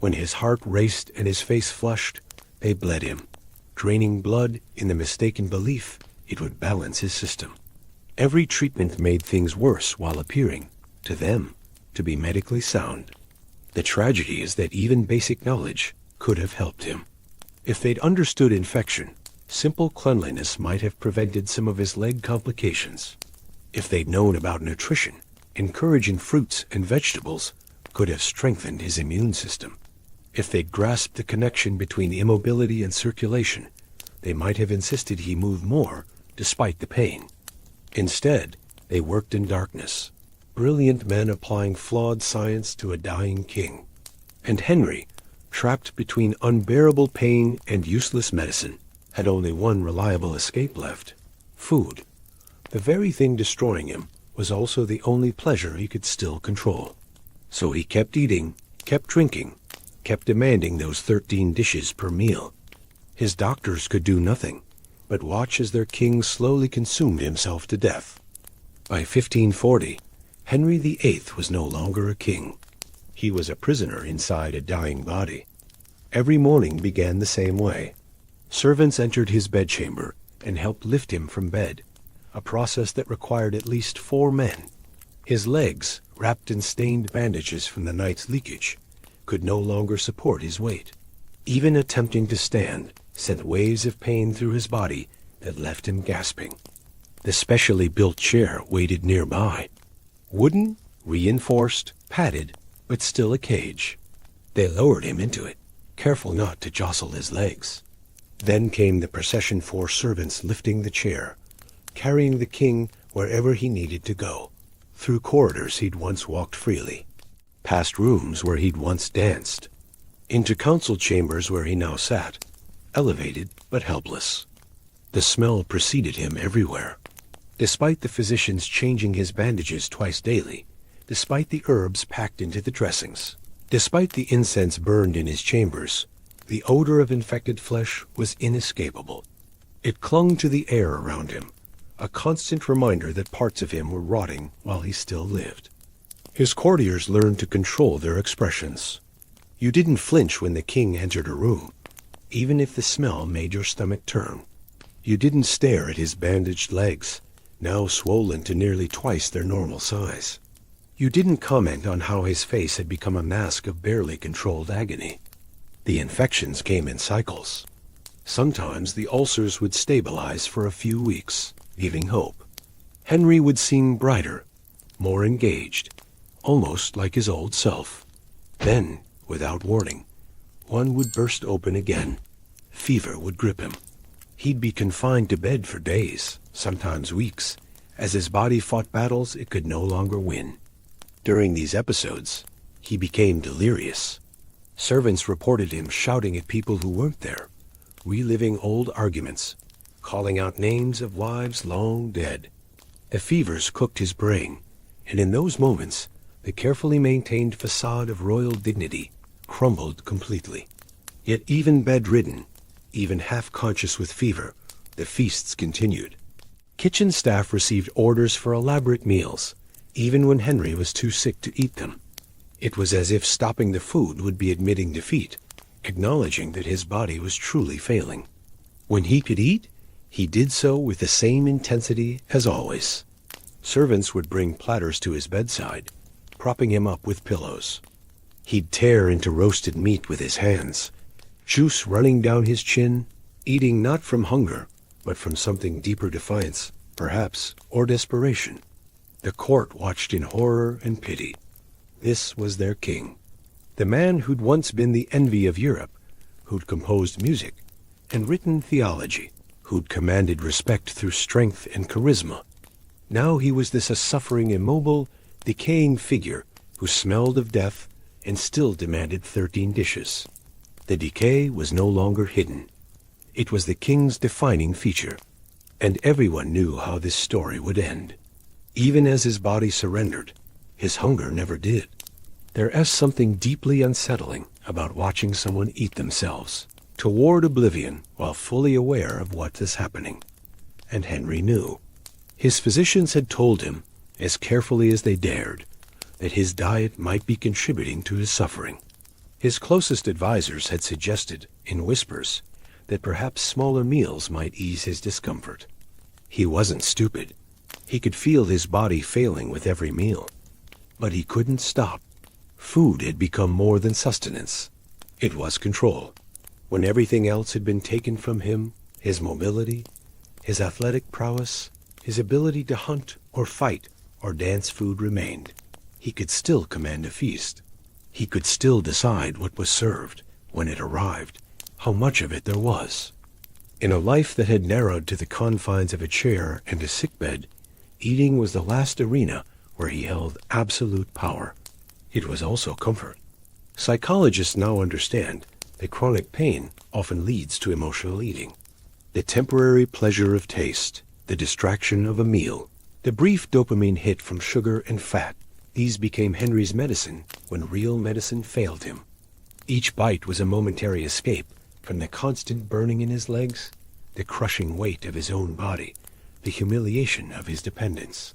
When his heart raced and his face flushed, they bled him, draining blood in the mistaken belief it would balance his system. Every treatment made things worse while appearing, to them, to be medically sound. The tragedy is that even basic knowledge could have helped him. If they'd understood infection, simple cleanliness might have prevented some of his leg complications. If they'd known about nutrition, encouraging fruits and vegetables could have strengthened his immune system. If they'd grasped the connection between immobility and circulation, they might have insisted he move more despite the pain. Instead, they worked in darkness, brilliant men applying flawed science to a dying king. And Henry, trapped between unbearable pain and useless medicine, had only one reliable escape left: food. The very thing destroying him was also the only pleasure he could still control. So he kept eating, kept drinking, kept demanding those 13 dishes per meal. His doctors could do nothing but watch as their king slowly consumed himself to death. By 1540, Henry VIII was no longer a king. He was a prisoner inside a dying body. Every morning began the same way. Servants entered his bedchamber and helped lift him from bed, a process that required at least 4 men. His legs, wrapped in stained bandages from the night's leakage, could no longer support his weight. Even attempting to stand sent waves of pain through his body that left him gasping. The specially built chair waited nearby. Wooden, reinforced, padded, but still a cage. They lowered him into it, careful not to jostle his legs. Then came the procession, 4 servants lifting the chair, carrying the king wherever he needed to go, through corridors he'd once walked freely, past rooms where he'd once danced, into council chambers where he now sat, elevated but helpless. The smell preceded him everywhere. Despite the physicians changing his bandages twice daily, despite the herbs packed into the dressings, despite the incense burned in his chambers, the odor of infected flesh was inescapable. It clung to the air around him, a constant reminder that parts of him were rotting while he still lived. His courtiers learned to control their expressions. You didn't flinch when the king entered a room, even if the smell made your stomach turn. You didn't stare at his bandaged legs, now swollen to nearly twice their normal size. You didn't comment on how his face had become a mask of barely controlled agony. The infections came in cycles. Sometimes the ulcers would stabilize for a few weeks, giving hope. Henry would seem brighter, more engaged, almost like his old self. Then, without warning, one would burst open again. Fever would grip him. He'd be confined to bed for days, sometimes weeks, as his body fought battles it could no longer win. During these episodes, he became delirious. Servants reported him shouting at people who weren't there, reliving old arguments, calling out names of wives long dead. The fevers cooked his brain, and in those moments, the carefully maintained facade of royal dignity crumbled completely. Yet even bedridden, even half-conscious with fever, the feasts continued. Kitchen staff received orders for elaborate meals, even when Henry was too sick to eat them. It was as if stopping the food would be admitting defeat, acknowledging that his body was truly failing. When he could eat, he did so with the same intensity as always. Servants would bring platters to his bedside, propping him up with pillows. He'd tear into roasted meat with his hands, juice running down his chin, eating not from hunger, but from something deeper defiance, perhaps, or desperation. The court watched in horror and pity. This was their king. The man who'd once been the envy of Europe, who'd composed music and written theology, who'd commanded respect through strength and charisma. Now he was this suffering, immobile, decaying figure who smelled of death and still demanded 13 dishes. The decay was no longer hidden. It was the king's defining feature, and everyone knew how this story would end. Even as his body surrendered, his hunger never did. There is something deeply unsettling about watching someone eat themselves, toward oblivion while fully aware of what is happening. And Henry knew. His physicians had told him, as carefully as they dared, that his diet might be contributing to his suffering. His closest advisers had suggested, in whispers, that perhaps smaller meals might ease his discomfort. He wasn't stupid. He could feel his body failing with every meal. But he couldn't stop. Food had become more than sustenance. It was control. When everything else had been taken from him, his mobility, his athletic prowess, his ability to hunt or fight or dance, food remained. He could still command a feast. He could still decide what was served, when it arrived, how much of it there was. In a life that had narrowed to the confines of a chair and a sickbed, eating was the last arena where he held absolute power. It was also comfort. Psychologists now understand that chronic pain often leads to emotional eating. The temporary pleasure of taste, the distraction of a meal, the brief dopamine hit from sugar and fat, these became Henry's medicine when real medicine failed him. Each bite was a momentary escape from the constant burning in his legs, the crushing weight of his own body, the humiliation of his dependence.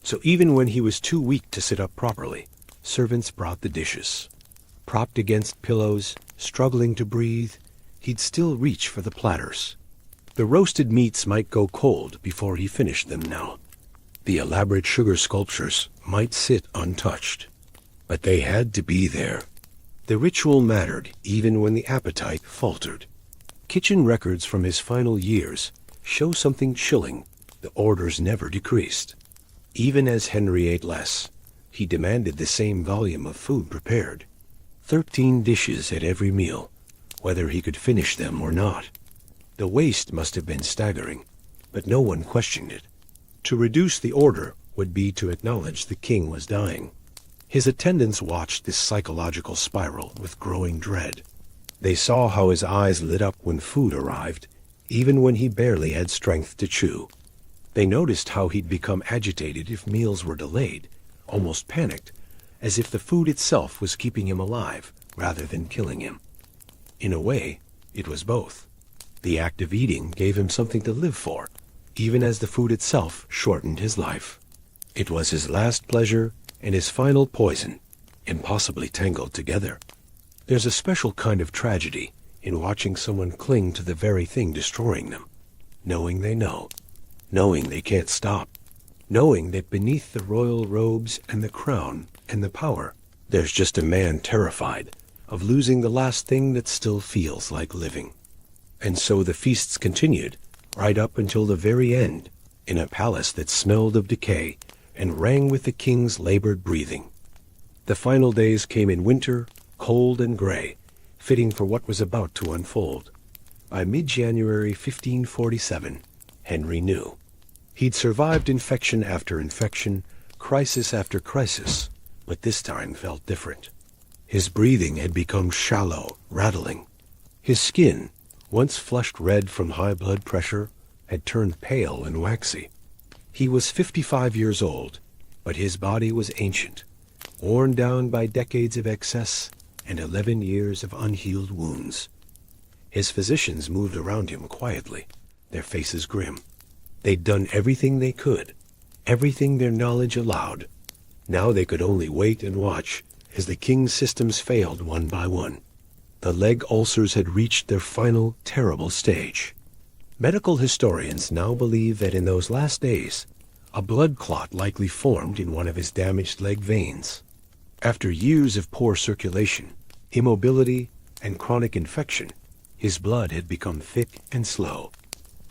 So even when he was too weak to sit up properly, servants brought the dishes. Propped against pillows, struggling to breathe, he'd still reach for the platters. The roasted meats might go cold before he finished them now. The elaborate sugar sculptures might sit untouched. But they had to be there. The ritual mattered even when the appetite faltered. Kitchen records from his final years show something chilling. The orders never decreased. Even as Henry ate less, he demanded the same volume of food prepared. 13 dishes at every meal, whether he could finish them or not. The waste must have been staggering, but no one questioned it. To reduce the order would be to acknowledge the king was dying. His attendants watched this psychological spiral with growing dread. They saw how his eyes lit up when food arrived, even when he barely had strength to chew. They noticed how he'd become agitated if meals were delayed, almost panicked, as if the food itself was keeping him alive rather than killing him. In a way, it was both. The act of eating gave him something to live for, even as the food itself shortened his life. It was his last pleasure and his final poison, impossibly tangled together. There's a special kind of tragedy in watching someone cling to the very thing destroying them, knowing they know, knowing they can't stop. knowing that beneath the royal robes and the crown and the power, there's just a man terrified of losing the last thing that still feels like living. And so the feasts continued, right up until the very end, in a palace that smelled of decay and rang with the king's labored breathing. The final days came in winter, cold and gray, fitting for what was about to unfold. By mid-January 1547, Henry knew. He'd survived infection after infection, crisis after crisis, but this time felt different. His breathing had become shallow, rattling. His skin, once flushed red from high blood pressure, had turned pale and waxy. He was 55 years old, but his body was ancient, worn down by decades of excess and 11 years of unhealed wounds. His physicians moved around him quietly, their faces grim. They'd done everything they could, everything their knowledge allowed. Now they could only wait and watch as the king's systems failed one by one. The leg ulcers had reached their final, terrible stage. Medical historians now believe that in those last days, a blood clot likely formed in one of his damaged leg veins. After years of poor circulation, immobility, and chronic infection, his blood had become thick and slow.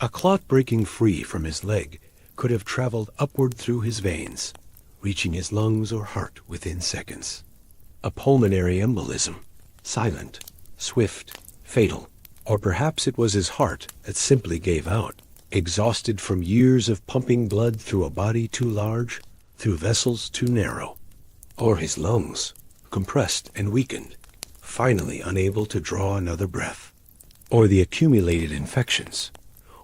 A clot breaking free from his leg could have traveled upward through his veins, reaching his lungs or heart within seconds. A pulmonary embolism, silent, swift, fatal. Or perhaps it was his heart that simply gave out, exhausted from years of pumping blood through a body too large, through vessels too narrow. Or his lungs, compressed and weakened, finally unable to draw another breath. Or the accumulated infections,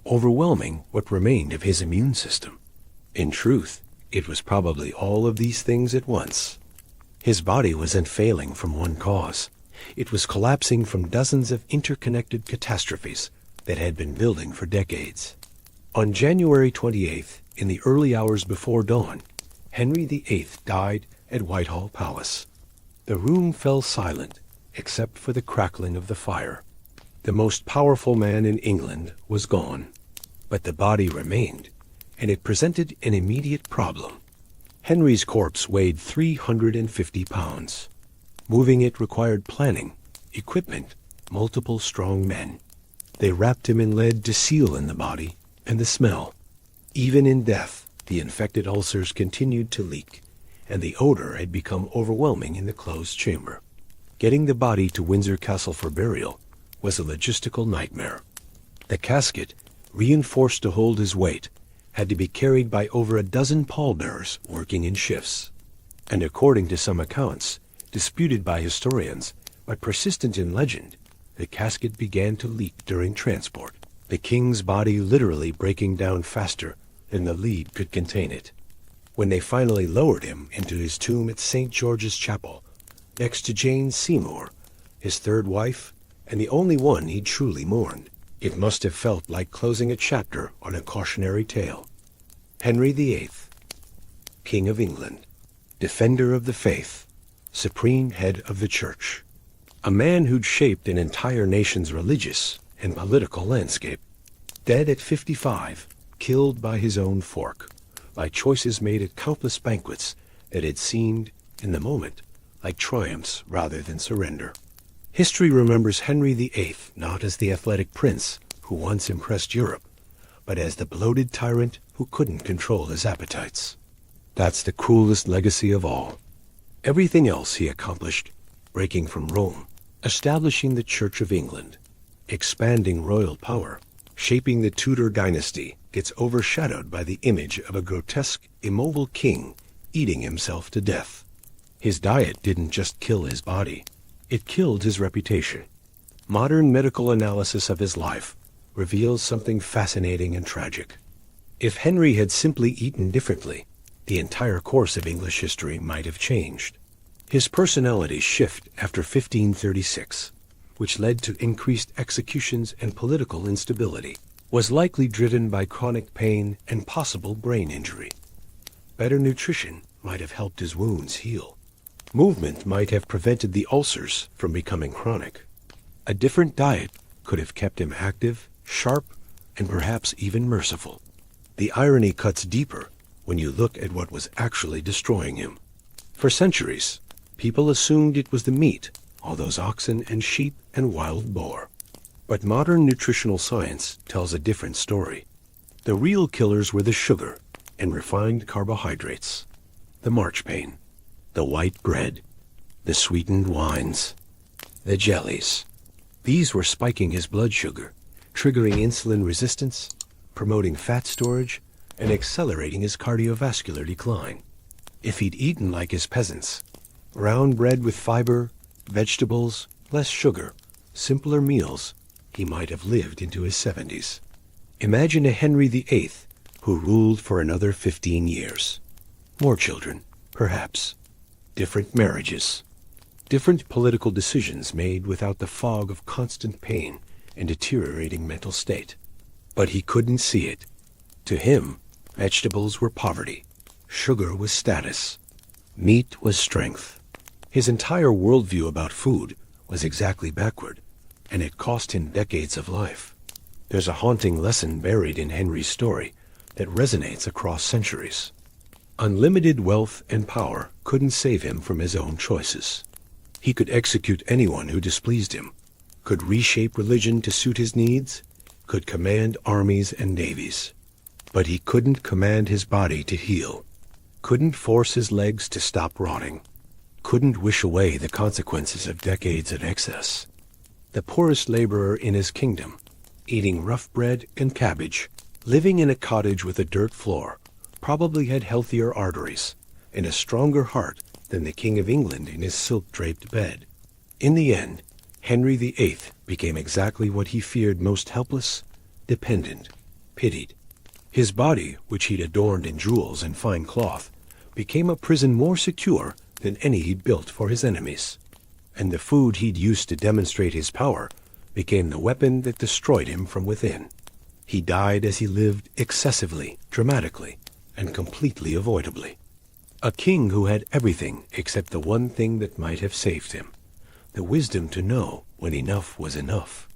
overwhelming what remained of his immune system. In truth, it was probably all of these things at once. His body wasn't failing from one cause. It was collapsing from dozens of interconnected catastrophes that had been building for decades. On January 28th, in the early hours before dawn, Henry VIII died at Whitehall Palace. The room fell silent, except for the crackling of the fire. The most powerful man in England was gone, but the body remained, and it presented an immediate problem. Henry's corpse weighed 350 pounds. Moving it required planning, equipment, multiple strong men. They wrapped him in lead to seal in the body, and the smell. Even in death, the infected ulcers continued to leak, and the odor had become overwhelming in the closed chamber. Getting the body to Windsor Castle for burial was a logistical nightmare. The casket, reinforced to hold his weight, had to be carried by over a dozen pallbearers working in shifts. And according to some accounts, disputed by historians, but persistent in legend, the casket began to leak during transport, the king's body literally breaking down faster than the lead could contain it. When they finally lowered him into his tomb at St. George's Chapel, next to Jane Seymour, his third wife, and the only one he truly mourned, it must have felt like closing a chapter on a cautionary tale. Henry VIII, King of England, defender of the faith, supreme head of the church, a man who'd shaped an entire nation's religious and political landscape, dead at 55, killed by his own fork, by choices made at countless banquets that had seemed, in the moment, like triumphs rather than surrender. History remembers Henry VIII not as the athletic prince who once impressed Europe, but as the bloated tyrant who couldn't control his appetites. That's the cruelest legacy of all. Everything else he accomplished, breaking from Rome, establishing the Church of England, expanding royal power, shaping the Tudor dynasty, gets overshadowed by the image of a grotesque, immobile king eating himself to death. His diet didn't just kill his body, it killed his reputation. Modern medical analysis of his life reveals something fascinating and tragic. If Henry had simply eaten differently, the entire course of English history might have changed. His personality shift after 1536, which led to increased executions and political instability, was likely driven by chronic pain and possible brain injury. Better nutrition might have helped his wounds heal. Movement might have prevented the ulcers from becoming chronic. A different diet could have kept him active, sharp, and perhaps even merciful. The irony cuts deeper when you look at what was actually destroying him. For centuries, people assumed it was the meat, all those oxen and sheep and wild boar. But modern nutritional science tells a different story. The real killers were the sugar and refined carbohydrates, the marchpane, the white bread, the sweetened wines, the jellies. These were spiking his blood sugar, triggering insulin resistance, promoting fat storage, and accelerating his cardiovascular decline. If he'd eaten like his peasants, brown bread with fiber, vegetables, less sugar, simpler meals, he might have lived into his 70s. Imagine a Henry VIII who ruled for another 15 years. More children, perhaps. Different marriages. Different political decisions made without the fog of constant pain and deteriorating mental state. But he couldn't see it. To him, vegetables were poverty. Sugar was status. Meat was strength. His entire worldview about food was exactly backward, and it cost him decades of life. There's a haunting lesson buried in Henry's story that resonates across centuries. Unlimited wealth and power couldn't save him from his own choices. He could execute anyone who displeased him, could reshape religion to suit his needs, could command armies and navies. But he couldn't command his body to heal, couldn't force his legs to stop rotting, couldn't wish away the consequences of decades of excess. The poorest laborer in his kingdom, eating rough bread and cabbage, living in a cottage with a dirt floor, probably had healthier arteries and a stronger heart than the King of England in his silk-draped bed. In the end, Henry VIII became exactly what he feared most: helpless, dependent, pitied. His body, which he'd adorned in jewels and fine cloth, became a prison more secure than any he'd built for his enemies. And the food he'd used to demonstrate his power became the weapon that destroyed him from within. He died as he lived, excessively, dramatically, and completely avoidably. A king who had everything except the one thing that might have saved him: the wisdom to know when enough was enough.